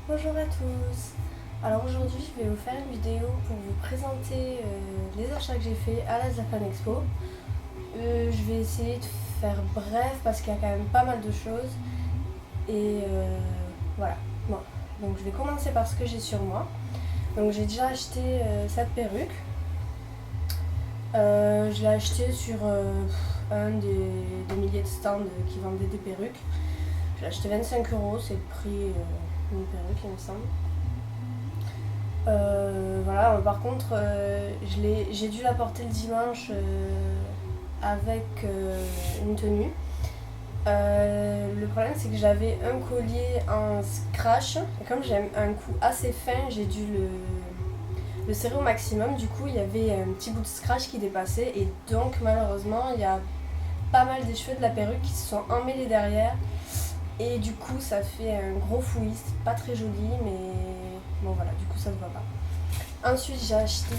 Bonjour à tous. Alors aujourd'hui je vais vous faire une vidéo pour vous présenter les achats que j'ai fait à la Japan Expo. Je vais essayer de faire bref parce qu'il y a quand même pas mal de choses. Et voilà. Bon. Donc je vais commencer par ce que j'ai sur moi. Donc j'ai déjà acheté cette perruque. Je l'ai acheté sur un des milliers de stands qui vendaient des perruques. Je l'ai acheté 25 €, c'est le prix d'une perruque il me semble. Voilà, par contre, j'ai dû la porter le dimanche avec une tenue. Le problème, c'est que j'avais un collier en scratch. Et comme j'ai un cou assez fin, j'ai dû le serrer au maximum. Du coup, il y avait un petit bout de scratch qui dépassait. Et donc, malheureusement, il y a pas mal des cheveux de la perruque qui se sont emmêlés derrière. Et du coup, ça fait un gros fouillis. C'est pas très joli, mais bon, voilà, du coup, ça se voit pas. Ensuite, j'ai acheté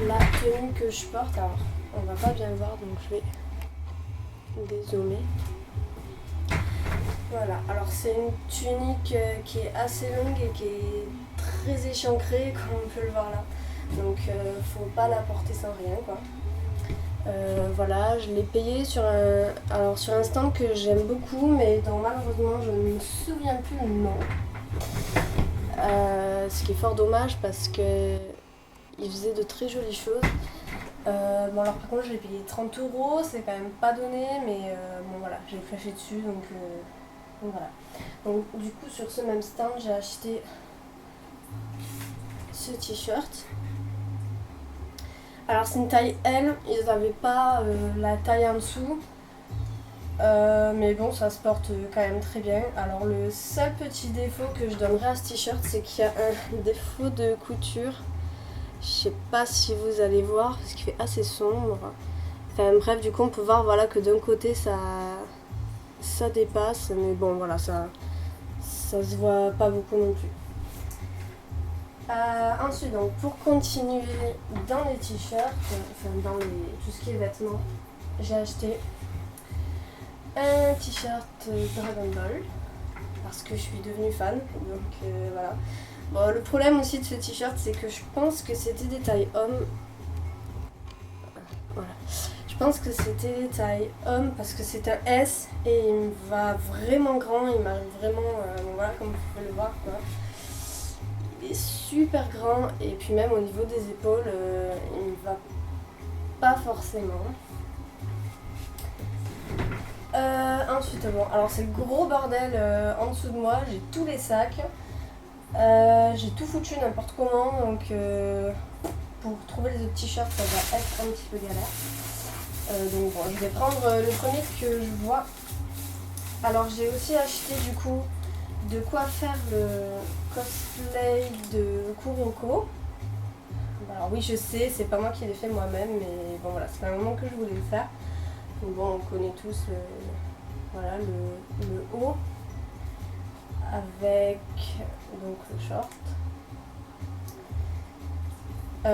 la tenue que je porte. Alors, on va pas bien voir, donc je vais dézoomer. Voilà, alors c'est une tunique qui est assez longue et qui est très échancrée, comme on peut le voir là. Donc, faut pas la porter sans rien, quoi. Voilà, je l'ai payée sur un stand que j'aime beaucoup, mais dont malheureusement je ne me souviens plus le nom. Ce qui est fort dommage parce que il faisait de très jolies choses. Bon alors par contre je l'ai payé 30 €, c'est quand même pas donné, mais bon voilà, j'ai flashé dessus donc voilà. Donc du coup sur ce même stand j'ai acheté ce t-shirt. Alors c'est une taille L, ils n'avaient pas la taille en dessous. Mais bon, ça se porte quand même très bien. Alors le seul petit défaut que je donnerais à ce t-shirt, c'est qu'il y a un défaut de couture. Je sais pas si vous allez voir parce qu'il fait assez sombre. Enfin bref, du coup on peut voir voilà, que d'un côté ça dépasse, mais bon voilà, ça se voit pas beaucoup non plus. Ensuite, donc, pour continuer dans les t-shirts, enfin dans tout ce qui est vêtements, j'ai acheté un t-shirt Dragon Ball parce que je suis devenue fan, donc voilà. Bon, le problème aussi de ce t-shirt, c'est que je pense que c'était des tailles hommes. Voilà. Je pense que c'était des tailles hommes parce que c'est un S et il me va vraiment grand, il m'arrive vraiment, voilà, comme vous pouvez le voir, quoi. Il est super grand et puis même au niveau des épaules, il me va pas forcément. Ensuite, bon, alors c'est le gros bordel en dessous de moi, j'ai tous les sacs, j'ai tout foutu n'importe comment, donc pour trouver les autres t-shirts, ça va être un petit peu galère. Donc bon, je vais prendre le premier que je vois. Alors j'ai aussi acheté du coup de quoi faire le cosplay de Kuroko. Alors oui, je sais, c'est pas moi qui l'ai fait moi-même, mais bon voilà, c'est un moment que je voulais le faire. Donc bon, on connaît tous voilà, le haut avec donc le short.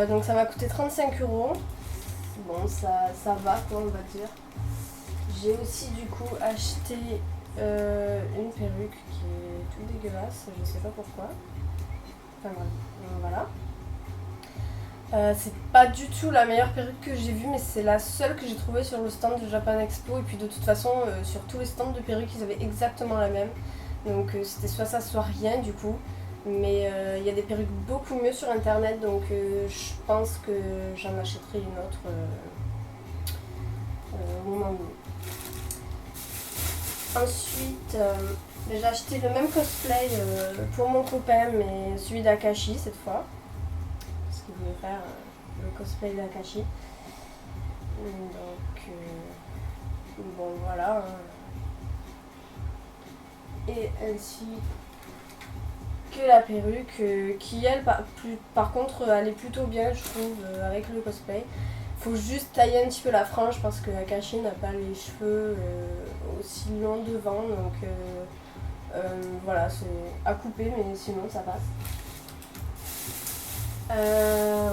Donc ça m'a coûté 35 €. Bon, ça va quoi, on va dire. J'ai aussi du coup acheté une perruque qui est tout dégueulasse, je sais pas pourquoi. Enfin voilà. C'est pas du tout la meilleure perruque que j'ai vue, mais c'est la seule que j'ai trouvée sur le stand de Japan Expo. Et puis de toute façon, sur tous les stands de perruques, ils avaient exactement la même. Donc c'était soit ça, soit rien du coup. Mais il y a des perruques beaucoup mieux sur internet, donc je pense que j'en achèterai une autre au moment venu. Ensuite, j'ai acheté le même cosplay pour mon copain, mais celui d'Akashi cette fois. Parce qu'il voulait faire le cosplay d'Akashi. Donc, bon voilà. Et ainsi que la perruque, qui elle, par contre, elle est plutôt bien, je trouve, avec le cosplay. Faut juste tailler un petit peu la frange parce que Akashi n'a pas les cheveux aussi longs devant, donc voilà, c'est à couper, mais sinon ça passe.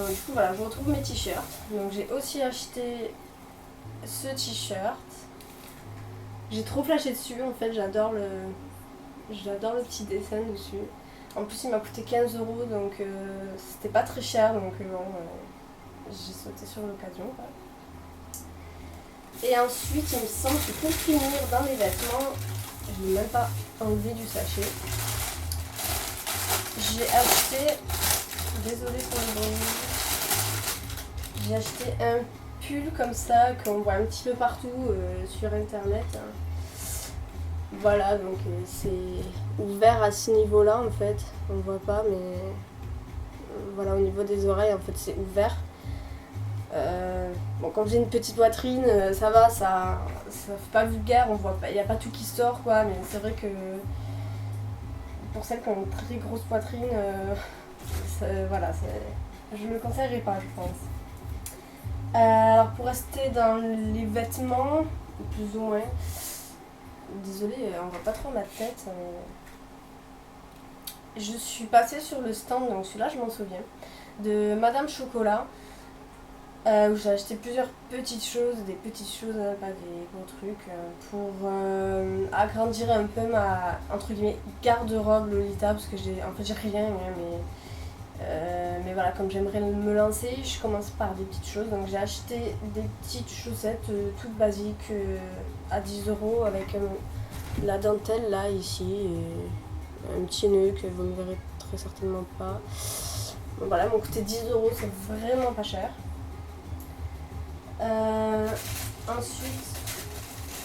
Du coup voilà, je retrouve mes t-shirts. Donc j'ai aussi acheté ce t-shirt. J'ai trop flashé dessus, en fait, j'adore le petit dessin dessus. En plus il m'a coûté 15 euros donc c'était pas très cher donc bon, j'ai sauté sur l'occasion. Et ensuite il me semble que pour finir dans les vêtements, je n'ai même pas enlevé du sachet. J'ai acheté, désolée pour le bruit, j'ai acheté un pull comme ça qu'on voit un petit peu partout sur internet. Voilà, donc c'est ouvert à ce niveau-là en fait, on ne voit pas mais voilà, au niveau des oreilles en fait c'est ouvert. Bon, quand j'ai une petite poitrine, ça va, ça fait pas vulgaire, on voit pas, il n'y a pas tout qui sort quoi, mais c'est vrai que pour celles qui ont une très grosse poitrine, voilà, je ne le conseillerais pas, je pense. Alors pour rester dans les vêtements, plus ou moins, désolée, on voit pas trop ma tête. Je suis passée sur le stand, donc celui-là je m'en souviens, de Madame Chocolat, où j'ai acheté plusieurs petites choses, pas des gros trucs, pour agrandir un peu ma, entre guillemets, garde-robe Lolita, parce que j'ai rien, mais voilà, comme j'aimerais me lancer, je commence par des petites choses. Donc j'ai acheté des petites chaussettes toutes basiques à 10 euros avec la dentelle là, ici, et un petit nœud que vous ne verrez très certainement pas. Bon, voilà, elles m'ont coûté 10 euros, c'est vraiment pas cher. Ensuite,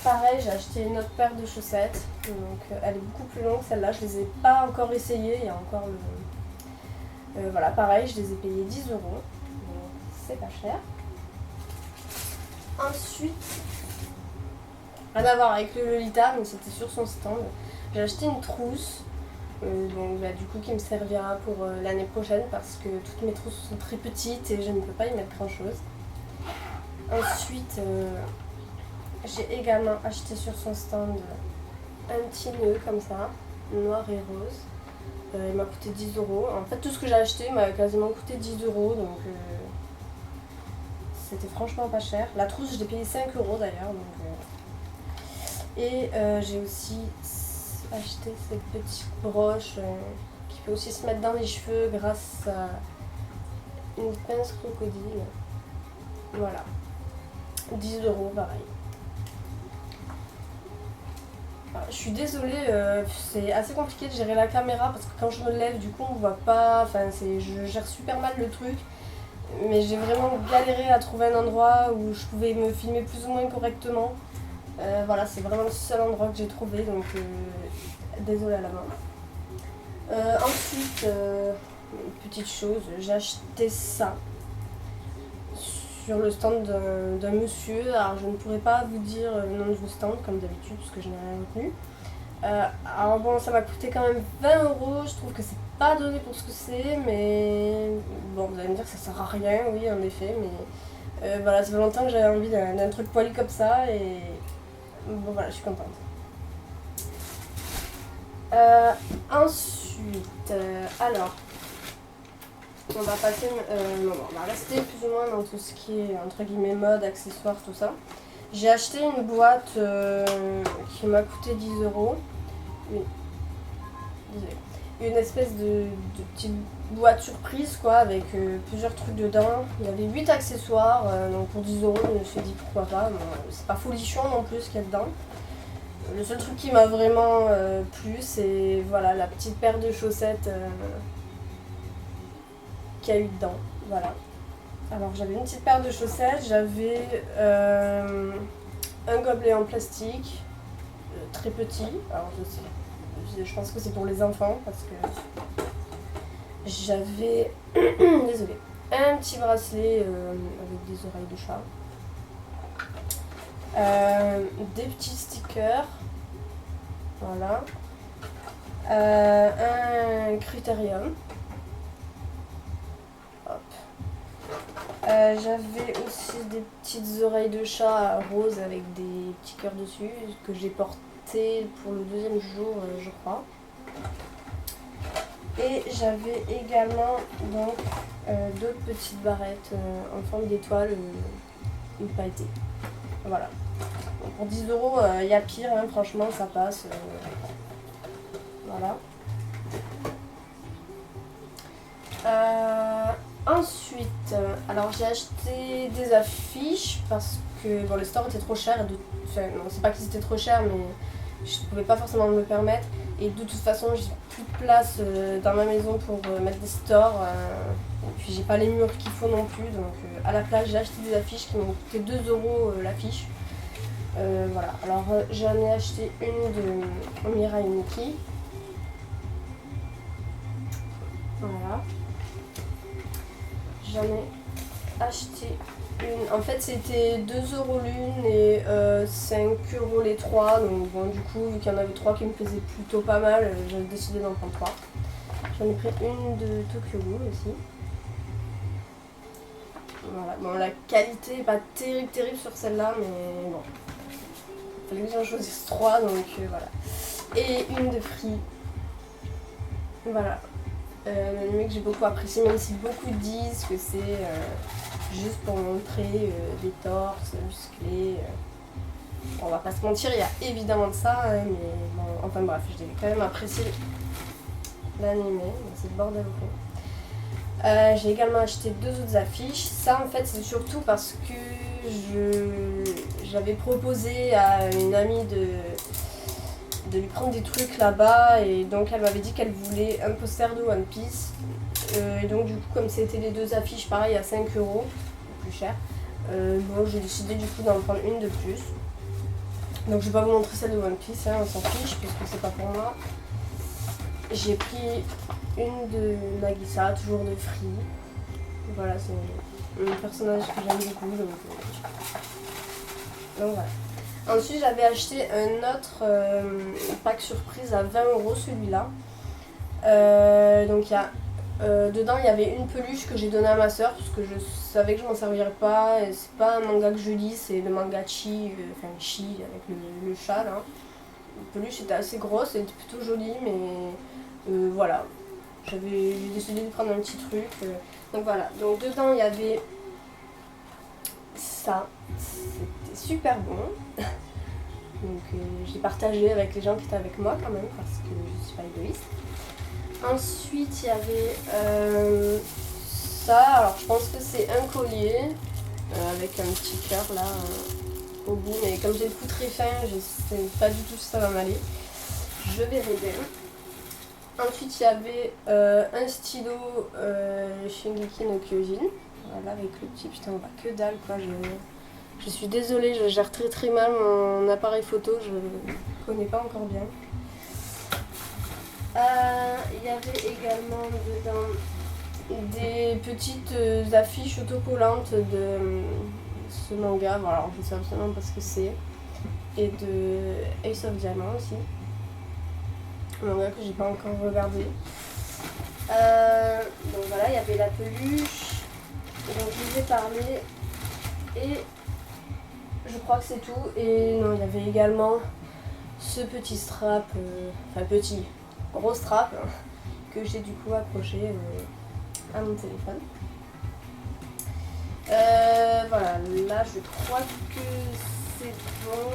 pareil, j'ai acheté une autre paire de chaussettes. Donc elle est beaucoup plus longue, celle-là, je les ai pas encore essayées, il y a encore le... voilà, pareil, je les ai payées 10 euros, donc c'est pas cher. Ensuite, rien à voir avec le Lolita, mais c'était sur son stand. J'ai acheté une trousse, donc du coup qui me servira pour l'année prochaine parce que toutes mes trousses sont très petites et je ne peux pas y mettre grand chose. Ensuite, j'ai également acheté sur son stand un petit nœud comme ça, noir et rose. Il m'a coûté 10 euros. En fait, tout ce que j'ai acheté m'a quasiment coûté 10 euros, donc c'était franchement pas cher. La trousse, je l'ai payé 5 euros d'ailleurs. Et j'ai aussi acheté cette petite broche qui peut aussi se mettre dans les cheveux grâce à une pince crocodile. Voilà. 10 euros, pareil. Je suis désolée, c'est assez compliqué de gérer la caméra parce que quand je me lève, du coup, on voit pas. Enfin, je gère super mal le truc. Mais j'ai vraiment galéré à trouver un endroit où je pouvais me filmer plus ou moins correctement. Voilà, c'est vraiment le seul endroit que j'ai trouvé, donc désolée à la main. Ensuite, petite chose, j'ai acheté ça sur le stand d'un monsieur. Alors je ne pourrais pas vous dire le nom du stand comme d'habitude parce que je n'ai rien retenu. Alors bon, ça m'a coûté quand même 20 euros, je trouve que c'est pas donné pour ce que c'est, mais bon, vous allez me dire que ça sert à rien, oui en effet, mais voilà, ça fait longtemps que j'avais envie d'un truc poilu comme ça et bon voilà, je suis contente. Ensuite, alors, on va passer, on va rester plus ou moins dans tout ce qui est entre guillemets mode, accessoires, tout ça. J'ai acheté une boîte qui m'a coûté 10 euros. Une espèce de petite boîte surprise quoi, avec plusieurs trucs dedans. Il y avait 8 accessoires, donc pour 10 euros, je me suis dit pourquoi pas. Bon, c'est pas folichon non plus ce qu'il y a dedans. Le seul truc qui m'a vraiment plu, c'est voilà, la petite paire de chaussettes qu'il y a eu dedans. Voilà. Alors j'avais une petite paire de chaussettes, j'avais un gobelet en plastique, très petit. Alors je pense que c'est pour les enfants parce que j'avais désolée, un petit bracelet avec des oreilles de chat. Des petits stickers, voilà, un critérium, hop. J'avais aussi des petites oreilles de chat roses avec des petits cœurs dessus que j'ai porté pour le deuxième jour, je crois. Et j'avais également donc d'autres petites barrettes en forme d'étoile pailletées. Voilà. Donc pour 10 euros, il y a pire, hein, franchement, ça passe. Voilà. alors j'ai acheté des affiches parce que bon, les stores étaient trop chers. Enfin, non, c'est pas qu'ils étaient trop chers, mais je pouvais pas forcément me le permettre. Et de toute façon, j'ai plus de place dans ma maison pour mettre des stores. Et puis j'ai pas les murs qu'il faut non plus. Donc à la place, j'ai acheté des affiches qui m'ont coûté 2 € l'affiche. Voilà, alors j'en ai acheté une de Mirai Nikki. Voilà. J'en ai acheté une. En fait, c'était 2 € l'une et 5 € les 3. Donc, bon, du coup, vu qu'il y en avait 3 qui me faisaient plutôt pas mal, j'ai décidé d'en prendre 3. J'en ai pris une de Tokyo Ghoul aussi. Voilà. Bon, la qualité n'est pas terrible sur celle-là, mais bon. Il fallait que j'en choisisse 3, donc voilà. Et une de Free. Voilà. Un anime que j'ai beaucoup apprécié, même si beaucoup disent que c'est juste pour montrer des torses musclés. On va pas se mentir, il y a évidemment de ça, hein, mais bon, enfin bref, j'ai quand même apprécié l'anime, c'est le bordel au fond. J'ai également acheté 2 autres affiches. Ça en fait c'est surtout parce que j'avais proposé à une amie de lui prendre des trucs là-bas et donc elle m'avait dit qu'elle voulait un poster de One Piece et donc du coup comme c'était les 2 affiches pareil à 5 €, plus cher, bon j'ai décidé du coup d'en prendre une de plus. Donc je vais pas vous montrer celle de One Piece, hein, on s'en fiche puisque c'est pas pour moi. J'ai pris une de Nagisa, toujours de Free. Voilà, c'est un personnage que j'aime beaucoup donc voilà. Ensuite, j'avais acheté un autre pack surprise à 20 € celui-là. Donc, dedans, il y avait une peluche que j'ai donnée à ma soeur parce que je savais que je m'en servirais pas. Et c'est pas un manga que je lis, c'est le manga Chi, enfin Chi avec le chat là. La peluche était assez grosse, elle était plutôt jolie, mais voilà. J'ai décidé de prendre un petit truc. Donc voilà. Donc, dedans, il y avait ça. C'était super bon. Donc j'ai partagé avec les gens qui étaient avec moi quand même parce que je suis pas égoïste. Ensuite il y avait ça, alors je pense que c'est un collier avec un petit cœur là au bout, mais comme j'ai le cou très fin, je sais pas du tout si ça va m'aller. Je verrai bien. Ensuite il y avait un stylo Shingeki no Kyojin. Voilà avec le petit, putain on voit que dalle quoi. Je suis désolée, je gère très mal mon appareil photo, je ne connais pas encore bien. Il y avait également dedans des petites affiches autocollantes de ce manga, bon, alors je sais absolument pas ce que c'est, et de Ace of Diamond aussi, un manga que j'ai pas encore regardé. Donc voilà, il y avait la peluche, dont je vous ai parlé, et je crois que c'est tout. Et non, il y avait également ce petit strap, enfin petit, gros strap, hein, que j'ai du coup accroché à mon téléphone. Voilà, là je crois que c'est bon.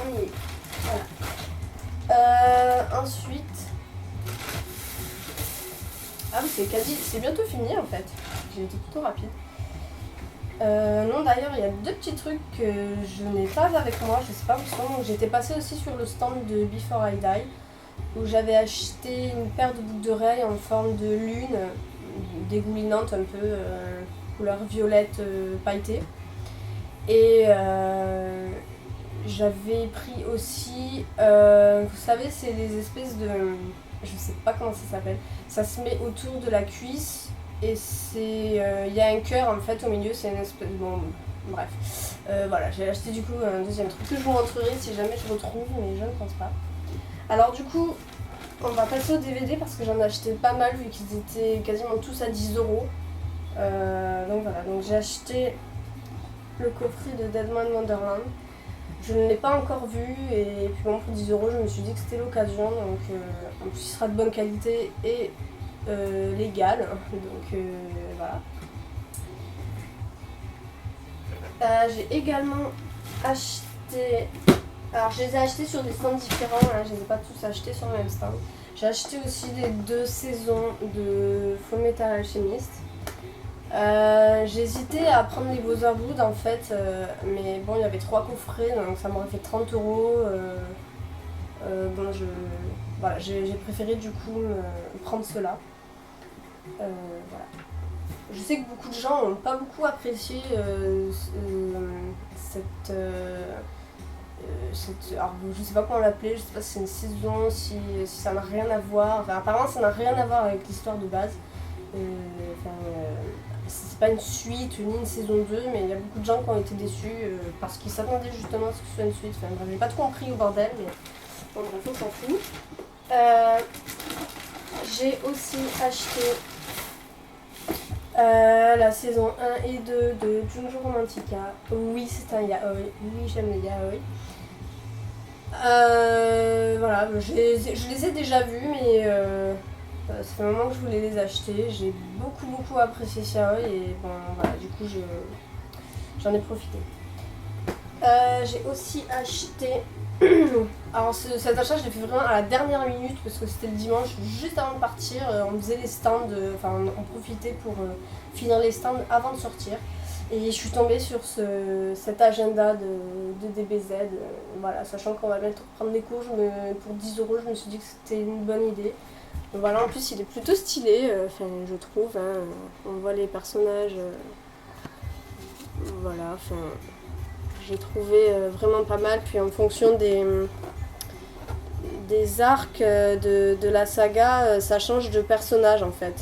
On y est. Voilà. Ensuite. Ah oui, c'est bientôt fini en fait. J'ai été plutôt rapide. Non, d'ailleurs, il y a 2 petits trucs que je n'ai pas avec moi, je sais pas où ils sont. Donc, j'étais passée aussi sur le stand de Before I Die, où j'avais acheté une paire de boucles d'oreilles en forme de lune, dégoulinante un peu, couleur violette pailletée. Et j'avais pris aussi, vous savez, c'est des espèces de... Je sais pas comment ça s'appelle. Ça se met autour de la cuisse. Et c'est, y a un cœur en fait au milieu, c'est une espèce, bon, bref. Voilà, j'ai acheté du coup un deuxième truc que je vous montrerai si jamais je retrouve, mais je ne pense pas. Alors du coup, on va passer au DVD parce que j'en ai acheté pas mal vu qu'ils étaient quasiment tous à 10 €. Donc voilà, donc j'ai acheté le coffret de Deadman Wonderland. Je ne l'ai pas encore vu et puis bon pour 10 € je me suis dit que c'était l'occasion, donc en plus il sera de bonne qualité et légal, donc voilà. J'ai également acheté, alors je les ai achetés sur des stands différents, hein, je les ai pas tous achetés sur le même stand. J'ai acheté aussi les 2 saisons de Fullmetal Alchemist. J'ai hésité à prendre les Brotherhood en fait, mais bon, il y avait 3 coffrets, donc ça m'aurait fait 30 €. Bon, voilà, j'ai préféré du coup prendre cela. Voilà. Je sais que beaucoup de gens n'ont pas beaucoup apprécié alors, je sais pas comment l'appeler, je sais pas si c'est une saison, si ça n'a rien à voir. Enfin, apparemment, ça n'a rien à voir avec l'histoire de base. C'est pas une suite ni une saison 2, mais il y a beaucoup de gens qui ont été déçus parce qu'ils s'attendaient justement à ce que ce soit une suite. Enfin, bref, j'ai pas tout compris au bordel, mais bon, bref, on s'en fout. J'ai aussi acheté la saison 1 et 2 de Junjo Romantica. Oui, c'est un yaoi. Oui, j'aime les yaoi. Voilà, je les ai déjà vus, mais ça fait un moment que je voulais les acheter. J'ai beaucoup apprécié ce yaoi et bon, voilà, du coup, j'en ai profité. J'ai aussi acheté. Alors cet achat je l'ai fait vraiment à la dernière minute parce que c'était le dimanche juste avant de partir, on faisait les stands, enfin on profitait pour finir les stands avant de sortir et je suis tombée sur cet agenda de DBZ, voilà, sachant qu'on va bientôt prendre des cours pour 10 €, je me suis dit que c'était une bonne idée. Donc voilà, en plus il est plutôt stylé, je trouve, hein, on voit les personnages, voilà, enfin j'ai trouvé vraiment pas mal. Puis en fonction des arcs de la saga, ça change de personnage en fait.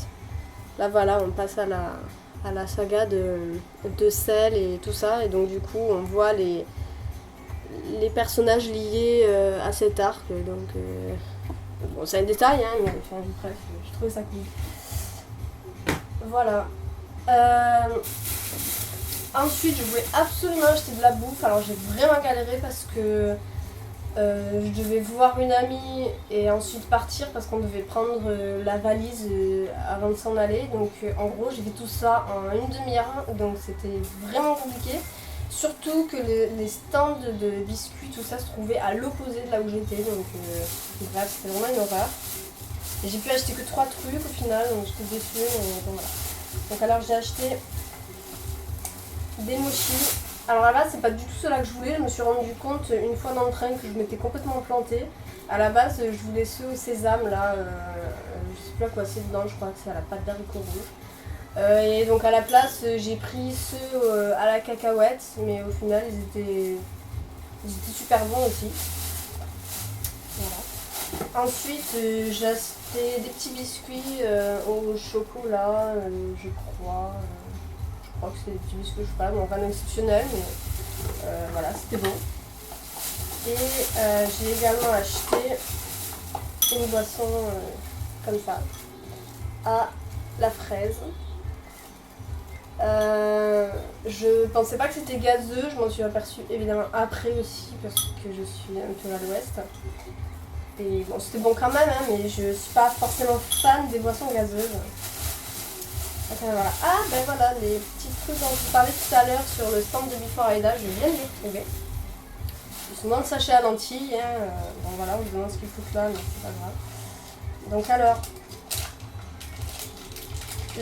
Là voilà, on passe à la saga de Cell et tout ça, et donc du coup on voit les personnages liés à cet arc. Donc bon, c'est un détail, hein, mais enfin, bref, je trouvais ça cool. Voilà. Ensuite, je voulais absolument acheter de la bouffe. Alors, j'ai vraiment galéré parce que je devais voir une amie et ensuite partir parce qu'on devait prendre la valise avant de s'en aller. Donc, en gros, j'ai fait tout ça en une demi-heure. Donc, c'était vraiment compliqué. Surtout que les stands de biscuits, tout ça se trouvait à l'opposé de là où j'étais. Donc, bref, c'était vraiment une horreur. Et j'ai pu acheter que 3 trucs au final. Donc, j'étais déçue. Mais bon, voilà. Donc, alors, j'ai acheté des mochis. Alors à la base, c'est pas du tout cela que je voulais. Je me suis rendu compte une fois dans le train que je m'étais complètement plantée. À la base, je voulais ceux au sésame là. Je sais plus à quoi c'est dedans. Je crois que c'est à la pâte d'haricots rouges. Et donc à la place, j'ai pris ceux à la cacahuète. Mais au final, ils étaient super bons aussi. Voilà. Ensuite, j'ai acheté des petits biscuits au chocolat, je crois. Je crois que c'est des petits biscuits, je sais pas, bon, rien d'exceptionnel, mais voilà, c'était bon. Et j'ai également acheté une boisson comme ça, à la fraise. Je pensais pas que c'était gazeux, je m'en suis aperçue évidemment après aussi, parce que je suis un peu à l'ouest. Et bon, c'était bon quand même, hein, mais je suis pas forcément fan des boissons gazeuses. Enfin, voilà. Ah ben voilà, les petits trucs dont je vous parlais tout à l'heure sur le stand de Before Aida, je viens de les retrouver. Ils sont dans le sachet à lentilles, hein. Bon voilà, on se demande ce qu'ils foutent là, mais c'est pas grave. Donc alors,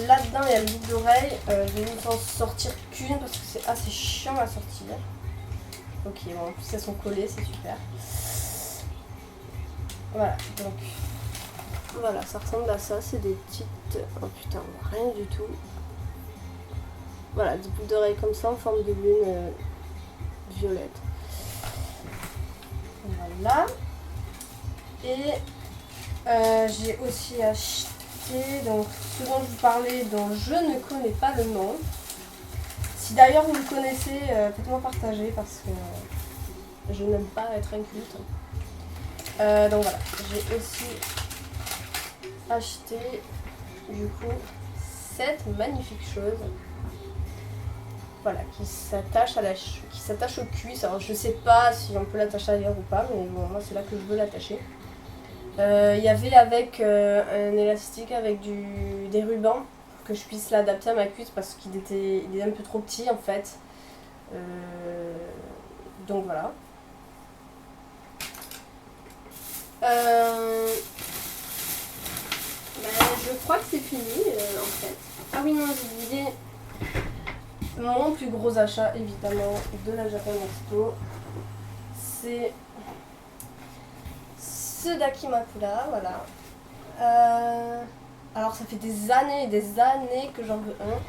là-dedans il y a le boucle d'oreille, je vais vous en sortir qu'une parce que c'est assez chiant à sortir. Ok, bon en plus elles sont collées, c'est super. Voilà, donc voilà, ça ressemble à ça, c'est des petites... Oh putain, on voit rien du tout. Voilà, des boucles d'oreilles comme ça en forme de lune violette. Voilà. Et j'ai aussi acheté donc ce dont je vous parlais, dont je ne connais pas le nom. Si d'ailleurs vous le connaissez, faites-moi partager parce que je n'aime pas être inculte. Donc voilà, j'ai aussi acheté du coup cette magnifique chose, voilà, qui s'attache aux cuisses. Alors je sais pas si on peut l'attacher ailleurs ou pas, mais bon, moi c'est là que je veux l'attacher. Il y avait avec un élastique avec des rubans pour que je puisse l'adapter à ma cuisse parce qu'il est un peu trop petit en fait. Donc voilà. Je crois que c'est fini en fait. Ah oui non, j'ai oublié plus gros achat évidemment de la Japan Expo, c'est ce Dakimakura, voilà. Alors ça fait des années et des années que j'en veux un.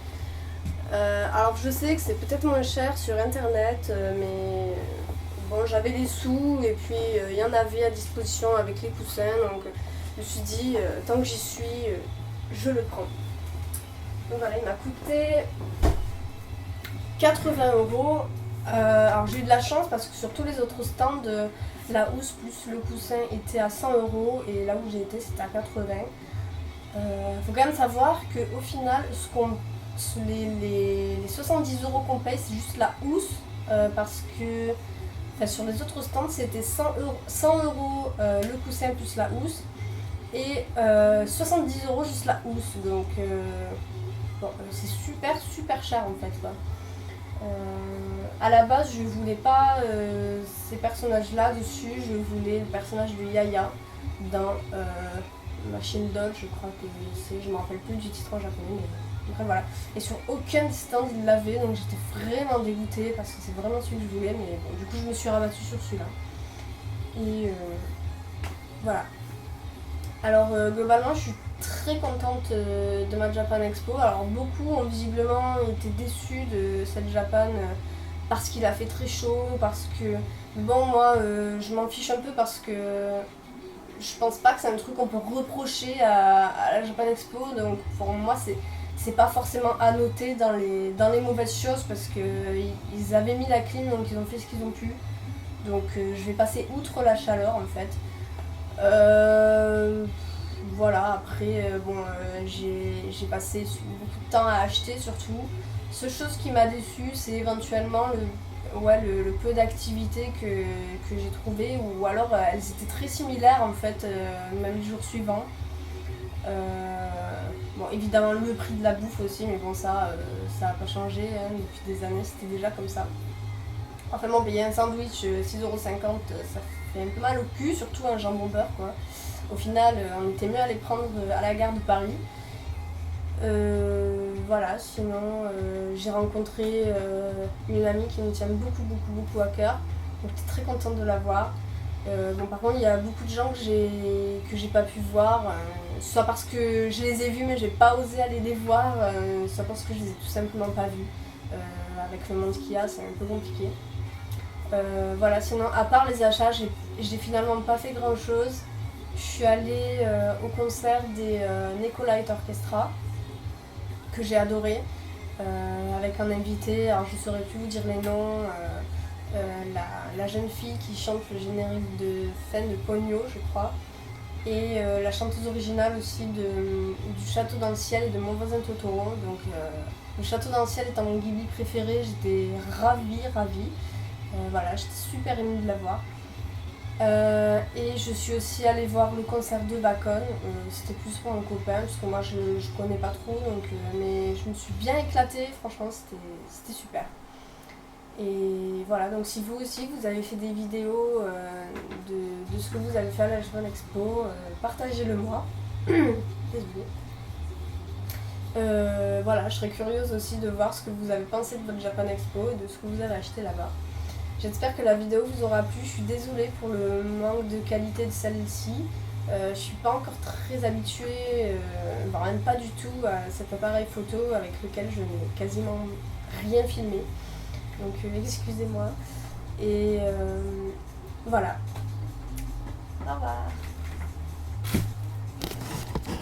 Alors je sais que c'est peut-être moins cher sur internet, mais bon, j'avais les sous et puis il y en avait à disposition avec les coussins, donc je me suis dit tant que j'y suis, je le prends. Donc voilà, il m'a coûté 80 €. Alors j'ai eu de la chance parce que sur tous les autres stands, la housse plus le coussin était à 100 € et là où j'ai été c'était à 80. Faut quand même savoir qu'au final, les 70 € qu'on paye, c'est juste la housse parce que sur les autres stands c'était 100 € le coussin plus la housse et 70 € juste la housse. Donc bon, c'est super cher en fait quoi. À la base je voulais pas ces personnages là dessus, je voulais le personnage de Yaya dans Machine Doll, je crois que c'est, je me rappelle plus du titre en japonais, mais après voilà. Et sur aucun des stands il l'avait, donc j'étais vraiment dégoûtée parce que c'est vraiment celui que je voulais, mais bon, du coup je me suis rabattue sur celui-là. Et voilà. Alors globalement je suis très contente de ma Japan Expo. Alors beaucoup ont visiblement été déçus de cette Japan parce qu'il a fait très chaud, parce que bon moi je m'en fiche un peu parce que je pense pas que c'est un truc qu'on peut reprocher à la Japan Expo, donc pour moi c'est pas forcément à noter dans les mauvaises choses parce que ils avaient mis la clim, donc ils ont fait ce qu'ils ont pu, donc je vais passer outre la chaleur en fait. Voilà, après bon j'ai passé beaucoup de temps à acheter surtout. Seule chose qui m'a déçue c'est éventuellement le peu d'activités que j'ai trouvé, ou alors elles étaient très similaires en fait, même les jours suivants. Bon évidemment le prix de la bouffe aussi, mais bon ça a pas changé hein, depuis des années, c'était déjà comme ça. Enfin bon, payer un sandwich 6,50 €, ça fait un peu mal au cul, surtout un jambon beurre quoi. Au final on était mieux à les prendre à la gare de Paris. Voilà, sinon j'ai rencontré une amie qui me tient beaucoup à cœur, donc j'étais très contente de la voir. Bon, par contre il y a beaucoup de gens que j'ai pas pu voir, soit parce que je les ai vus mais j'ai pas osé aller les voir, soit parce que je les ai tout simplement pas vus. Avec le monde qu'il y a c'est un peu compliqué. Voilà, sinon à part les achats j'ai finalement pas fait grand chose. Je suis allée au concert des Neko Light Orchestra que j'ai adoré, avec un invité, alors je saurais plus vous dire les noms, la jeune fille qui chante le générique de fin de Ponyo je crois, et la chanteuse originale aussi du Château dans le ciel et de Mon voisin Totoro. Donc le Château dans le ciel étant mon Ghibli préféré, j'étais ravie. Voilà, j'étais super émue de la voir. Et je suis aussi allée voir le concert de Bacon, c'était plus pour mon copain parce que moi je connais pas trop, donc, mais je me suis bien éclatée, franchement c'était super. Et voilà, donc si vous aussi vous avez fait des vidéos de ce que vous avez fait à la Japan Expo, partagez-le moi. Désolée. Voilà, je serais curieuse aussi de voir ce que vous avez pensé de votre Japan Expo et de ce que vous avez acheté là-bas. J'espère que la vidéo vous aura plu, je suis désolée pour le manque de qualité de celle-ci. Je suis pas encore très habituée, même pas du tout à cet appareil photo avec lequel je n'ai quasiment rien filmé. Donc excusez-moi. Et voilà. Au revoir.